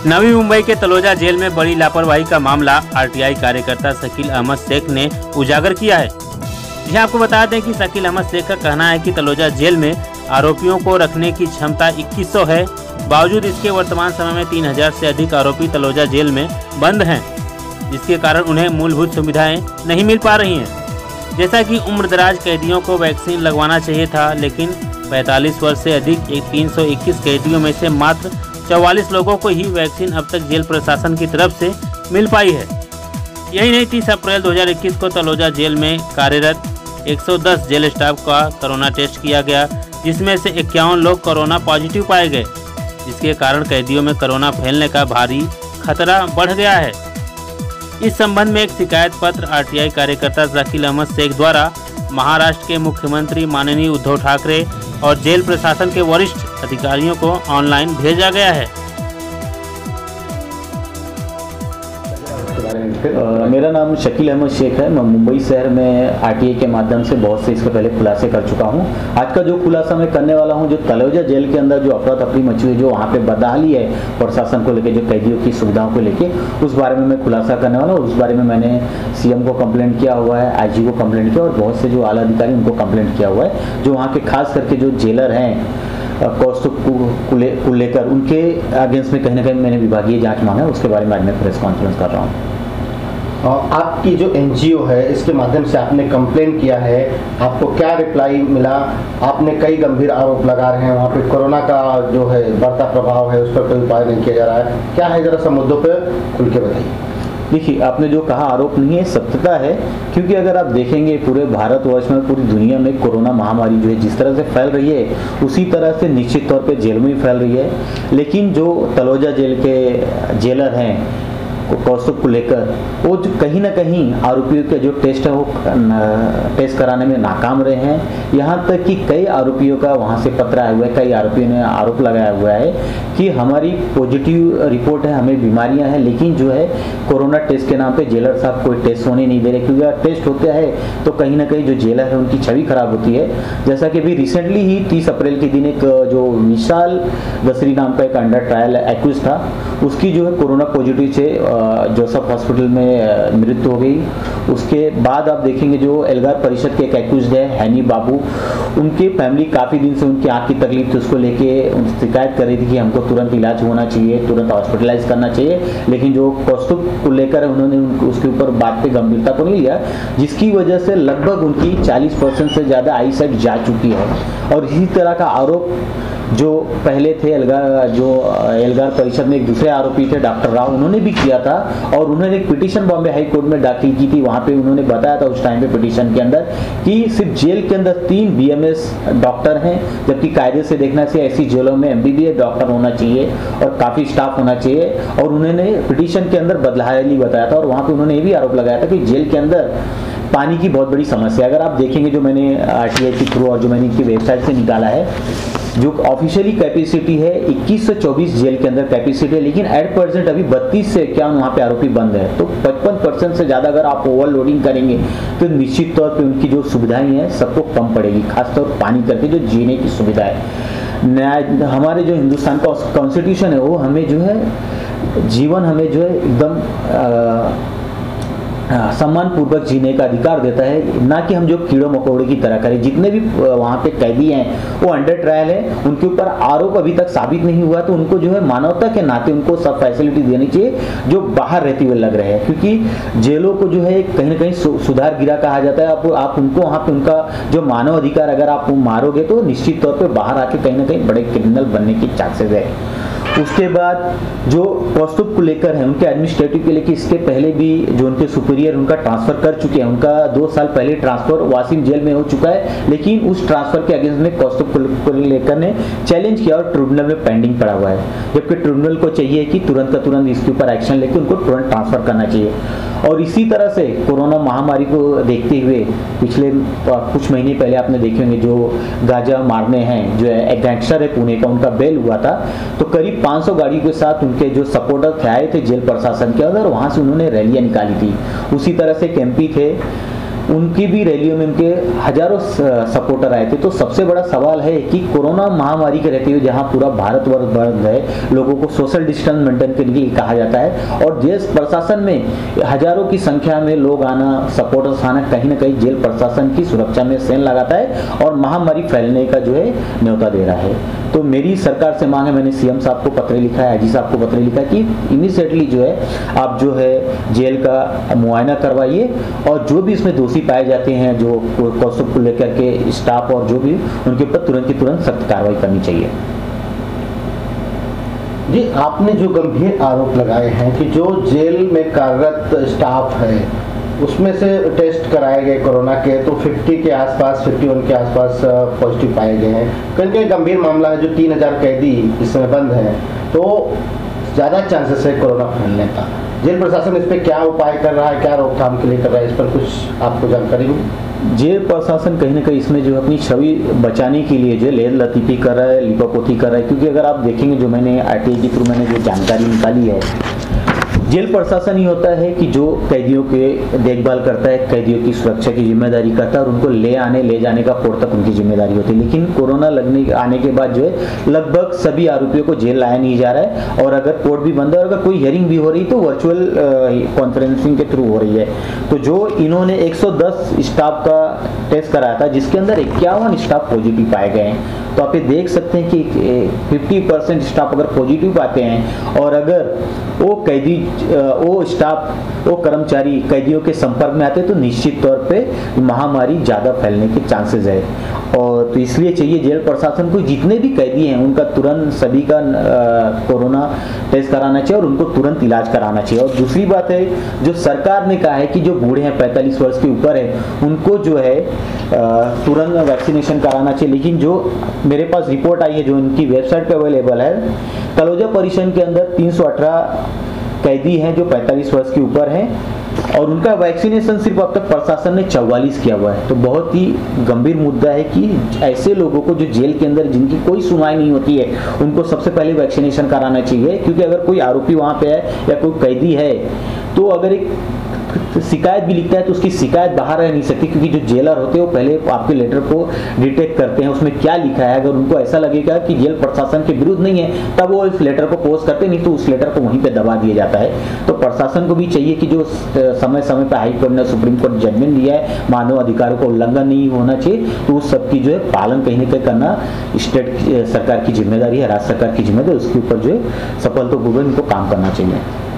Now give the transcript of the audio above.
नवी मुंबई के तलोजा जेल में बड़ी लापरवाही का मामला आरटीआई कार्यकर्ता शकील अहमद शेख ने उजागर किया है। यह आपको बता दें कि शकील अहमद शेख का कहना है कि तलोजा जेल में आरोपियों को रखने की क्षमता 2100 है। बावजूद इसके वर्तमान समय में 3000 से अधिक आरोपी तलोजा जेल में बंद हैं, जिसके कारण उन्हें मूलभूत सुविधाएं नहीं मिल पा रही हैं। जैसा कि उम्रदराज कैदियों को वैक्सीन लगवाना चाहिए था, लेकिन 45 वर्ष से अधिक 321 कैदियों में से मात्र 44 लोगों को ही वैक्सीन अब तक जेल प्रशासन की तरफ से मिल पाई है। यही नहीं, 30 अप्रैल 2021 को तलोजा जेल में कार्यरत 110 जेल स्टाफ का कोरोना टेस्ट किया गया, जिसमें से 51 लोग कोरोना पॉजिटिव पाए गए, जिसके कारण कैदियों में कोरोना फैलने का भारी खतरा बढ़ गया है। इस संबंध में एक शिकायत पत्र आरटीआई कार्यकर्ता शकील अहमद शेख द्वारा महाराष्ट्र के मुख्यमंत्री माननीय उद्धव ठाकरे और जेल प्रशासन के वरिष्ठ अधिकारियों को ऑनलाइन भेजा गया है। मेरा नाम शकील अहमद शेख है। मैं मुंबई शहर में आरटीआई के माध्यम से बहुत से इसके पहले खुलासे कर चुका हूं। आज का जो खुलासा मैं करने वाला हूं, जो तलोजा जेल के अंदर जो अफरा तफरी मची हुई, जो वहां पे बदहाली है प्रशासन को लेकर, जो कैदियों की सुविधाओं को लेकर, उस बारे में मैं खुलासा करने वाला हूँ। उस बारे में मैंने सीएम को कंप्लेंट किया हुआ है, आईजी को कंप्लेंट किया और बहुत से जो आला अधिकारी उनको कंप्लेंट किया हुआ है। जो वहाँ के खास करके जो जेलर हैं कौस्तुभ को लेकर, उनके अगेंस्ट में कहीं ना कहीं मैंने विभागीय जांच मांगा है। उसके बारे में आज मैं प्रेस कॉन्फ्रेंस कर रहा हूँ। आपकी जो एनजीओ है, इसके माध्यम से आपने कंप्लेन किया है, आपको क्या रिप्लाई मिला? आपने कई गंभीर आरोप लगा रहे हैं, वहाँ पे कोरोना का जो है बढ़ता प्रभाव है, उस पर कोई उपाय नहीं किया जा रहा है। क्या है, जरा सा मुद्दों पर खुल के बताइए। देखिए, आपने जो कहा आरोप नहीं है, सत्यता है। क्योंकि अगर आप देखेंगे पूरे भारतवर्ष में, पूरी दुनिया में कोरोना महामारी जो है जिस तरह से फैल रही है, उसी तरह से निश्चित तौर पे जेल में भी फैल रही है। लेकिन जो तलोजा जेल के जेलर हैं कौस्तुभ को लेकर, वो जो कहीं ना कहीं आरोपियों के जो टेस्ट है वो टेस्ट कराने में नाकाम रहे हैं। यहाँ तक कि कई आरोपियों का वहाँ से पत्र आया हुआ है, कई आरोपियों ने आरोप लगाया हुआ है कि हमारी पॉजिटिव रिपोर्ट है, हमें बीमारियां हैं, लेकिन जो है कोरोना टेस्ट के नाम पे जेलर साहब कोई टेस्ट होने नहीं दे रहे। क्योंकि अगर टेस्ट होता है तो कहीं ना कहीं जो जेलर है उनकी छवि खराब होती है। जैसा कि अभी रिसेंटली ही 30 अप्रैल के दिन एक जो विशाल दसरी नाम का एक अंडर ट्रायल एक्यूज था, उसकी जो है कोरोना पॉजिटिव से जोसेफ हॉस्पिटल में मृत्यु हो गई। उसके बाद आप देखेंगे जो एल्गार परिषद के एक एक्यूज्ड है हैनी बाबू, उनकी फैमिली काफ़ी दिन से उनकी आँख की तकलीफ थी, उसको लेके शिकायत कर रही थी कि हमको तुरंत इलाज होना चाहिए, तुरंत हॉस्पिटलाइज करना चाहिए। लेकिन जो कौस्तुभ को लेकर उन्होंने उसके ऊपर बात पे गंभीरता को नहीं लिया, जिसकी वजह से लगभग उनकी 40% से ज़्यादा आई साइट जा चुकी है। और इसी तरह का आरोप जो पहले थे एल्गार परिषद में एक दूसरे आरोपी थे डॉक्टर राव, उन्होंने भी किया था और उन्होंने एक पिटीशन बॉम्बे हाई कोर्ट में दाखिल की थी। वहाँ पे उन्होंने बताया था उस टाइम पे पिटीशन के अंदर कि सिर्फ जेल के अंदर 3 बीएमएस डॉक्टर हैं, जबकि कायदे से देखना चाहिए ऐसी जेलों में एमबीबीएस डॉक्टर होना चाहिए और काफ़ी स्टाफ होना चाहिए। और उन्होंने पिटीशन के अंदर बदलाहली बताया था और वहाँ पर उन्होंने ये भी आरोप लगाया था कि जेल के अंदर पानी की बहुत बड़ी समस्या। अगर आप देखेंगे जो मैंने आरटीआई के थ्रू और जो मैंने इनकी वेबसाइट से निकाला है, जो ऑफिशियली कैपेसिटी है 2124 जेल के अंदर कैपेसिटी है, लेकिन एट प्रेजेंट अभी 32 से 51 वहाँ पे आरोपी बंद है। तो 55% से ज़्यादा अगर आप ओवरलोडिंग करेंगे तो निश्चित तौर पे उनकी जो सुविधाएं हैं सबको कम पड़ेगी, खासतौर पानी करके जो जीने की सुविधा है। न्याय हमारे जो हिंदुस्तान का कॉन्स्टिट्यूशन है वो हमें जो है जीवन हमें जो है एकदम सम्मान पूर्वक जीने का अधिकार देता है, ना कि हम जो कीड़ों मकोड़े की तरह करें। जितने भी वहाँ पे कैदी हैं वो अंडर ट्रायल है, उनके ऊपर आरोप अभी तक साबित नहीं हुआ, तो उनको जो है मानवता के नाते उनको सब फैसिलिटी देनी चाहिए जो बाहर रहते हुए लग रहे हैं। क्योंकि जेलों को जो है कहीं ना कहीं सुधार गिरा कहा जाता है। आप उनको वहाँ पे उनका जो मानव अधिकार अगर आप मारोगे तो निश्चित तौर पर बाहर आके कहीं ना कहीं बड़े क्रिमिनल बनने की चांसेस है। उसके बाद जो कौस्तुभ को लेकर है उनके एडमिनिस्ट्रेटिव के लेकर इसके पहले भी जो उनके सुपीरियर उनका ट्रांसफर कर चुके हैं, उनका 2 साल पहले ट्रांसफर वासिम जेल में हो चुका है। लेकिन उस ट्रांसफर के अगेंस्ट में कौस्तुभ को लेकर ने चैलेंज किया और ट्रिब्यूनल में पेंडिंग पड़ा हुआ है, जबकि ट्रिब्यूनल को चाहिए कि तुरंत का तुरंत इसके ऊपर एक्शन लेकर उनको तुरंत ट्रांसफर करना चाहिए। और इसी तरह से कोरोना महामारी को देखते हुए पिछले कुछ महीने पहले आपने देखे होंगे जो गांजा मारने हैं जो एक गैंगस्टर है पुणे का, उनका बेल हुआ था, तो करीब 500 गाड़ियों के साथ उनके जो सपोर्टर थे आए थे जेल प्रशासन के अंदर, वहां से उन्होंने रैलियां निकाली थी। उसी तरह से एक एमपी थे उनकी भी रैलियों में उनके हजारों सपोर्टर आए थे। तो सबसे बड़ा सवाल है कि कोरोना महामारी के रहते हुए जहां पूरा भारतवर्ष बंद है, लोगों को सोशल डिस्टेंस मेंटेन के लिए कहा जाता है और जेल प्रशासन में हजारों की संख्या में लोग आना, सपोर्टर्स आना, कहीं ना कहीं जेल प्रशासन की सुरक्षा में सेन लगाता है और महामारी फैलने का जो है न्योता दे रहा है। तो मेरी सरकार से मांग है, मैंने सीएम साहब को पत्र लिखा है, आईजी साहब को पत्र लिखा है कि इमीडिएटली जो है आप जो है जेल का मुआयना करवाइए और जो भी इसमें दोषी पाए जाते हैं, जो कौशल को लेकर के स्टाफ और जो भी, उनके ऊपर तुरंत की तुरंत सख्त कार्रवाई करनी चाहिए। जी, आपने जो गंभीर आरोप लगाए हैं कि जो जेल में कार्यरत स्टाफ है उसमें से टेस्ट कराए गए कोरोना के तो 50 के आसपास, 51 के आसपास पॉजिटिव पाए गए हैं। कहीं गंभीर मामला है, जो 3000 कैदी इसमें बंद हैं, तो ज़्यादा चांसेस है कोरोना फैलने का। जेल प्रशासन इस पर क्या उपाय कर रहा है, क्या रोकथाम के लिए कर रहा है, इस पर कुछ आपको जानकारी हो? जेल प्रशासन कहीं ना कहीं इसमें जो अपनी छवि बचाने के लिए जो लेर लतीफी कर रहा है, लिपापोती कर रहा है। क्योंकि अगर आप देखेंगे, जो मैंने आरटीआई के थ्रू मैंने जो जानकारी निकाली है, जेल प्रशासन ही होता है कि जो कैदियों के देखभाल करता है, कैदियों की सुरक्षा की जिम्मेदारी करता है और उनको ले जाने का कोर्ट तक उनकी जिम्मेदारी होती है। लेकिन कोरोना आने के बाद जो है लगभग सभी आरोपियों को जेल लाया नहीं जा रहा है और अगर कोर्ट भी बंद है और अगर कोई हियरिंग भी हो रही तो वर्चुअल कॉन्फ्रेंसिंग के थ्रू हो रही है। तो जो इन्होंने 110 स्टाफ का टेस्ट कराया था, जिसके अंदर 51 स्टाफ पॉजिटिव पाए गए हैं। तो आप ये देख सकते हैं कि 50% स्टाफ अगर पॉजिटिव पाते हैं और अगर वो कैदी, वो स्टाफ, वो कर्मचारी कैदियों के संपर्क में आते हैं तो निश्चित तौर पे महामारी ज़्यादा फैलने के चांसेस है। और तो इसलिए चाहिए जेल प्रशासन को जितने भी कैदी हैं उनका तुरंत सभी का कोरोना टेस्ट कराना चाहिए और उनको तुरंत इलाज कराना चाहिए। और दूसरी बात है, जो सरकार ने कहा है कि जो बूढ़े हैं 45 वर्ष के ऊपर है उनको जो है तुरंत वैक्सीनेशन कराना चाहिए। लेकिन जो मेरे पास रिपोर्ट आई है, जो उनकी वेबसाइट पे अवेलेबल है, तलोजा परिसर के अंदर 318 कैदी हैं जो 45 वर्ष के ऊपर हैं और उनका वैक्सीनेशन सिर्फ अब तक प्रशासन ने 44 किया हुआ है। तो बहुत ही गंभीर मुद्दा है कि ऐसे लोगों को जो जेल के अंदर जिनकी कोई सुनवाई नहीं होती है उनको सबसे पहले वैक्सीनेशन कराना चाहिए। क्योंकि अगर कोई आरोपी वहाँ पे है या कोई कैदी है तो अगर एक शिकायत भी लिखता है तो उसकी शिकायत बाहर रह नहीं सकती, क्योंकि जो जेलर होते हैं वो पहले आपके लेटर को डिटेक्ट करते हैं उसमें क्या लिखा है। अगर उनको ऐसा लगेगा कि जेल प्रशासन के विरुद्ध नहीं है तब वो इस लेटर को पोस्ट करते, नहीं तो उस लेटर को वहीं पे दबा दिया जाता है। तो प्रशासन को भी चाहिए कि जो समय समय पर हाई कोर्ट ने सुप्रीम कोर्ट जजमेंट दिया है, मानव अधिकारों का उल्लंघन नहीं होना चाहिए, तो उस सबकी जो है पालन कहीं ना कहीं करना स्टेट सरकार की जिम्मेदारी है, राज्य सरकार की जिम्मेदारी, उसके ऊपर जो है सफलतापूर्वक इनको काम करना चाहिए।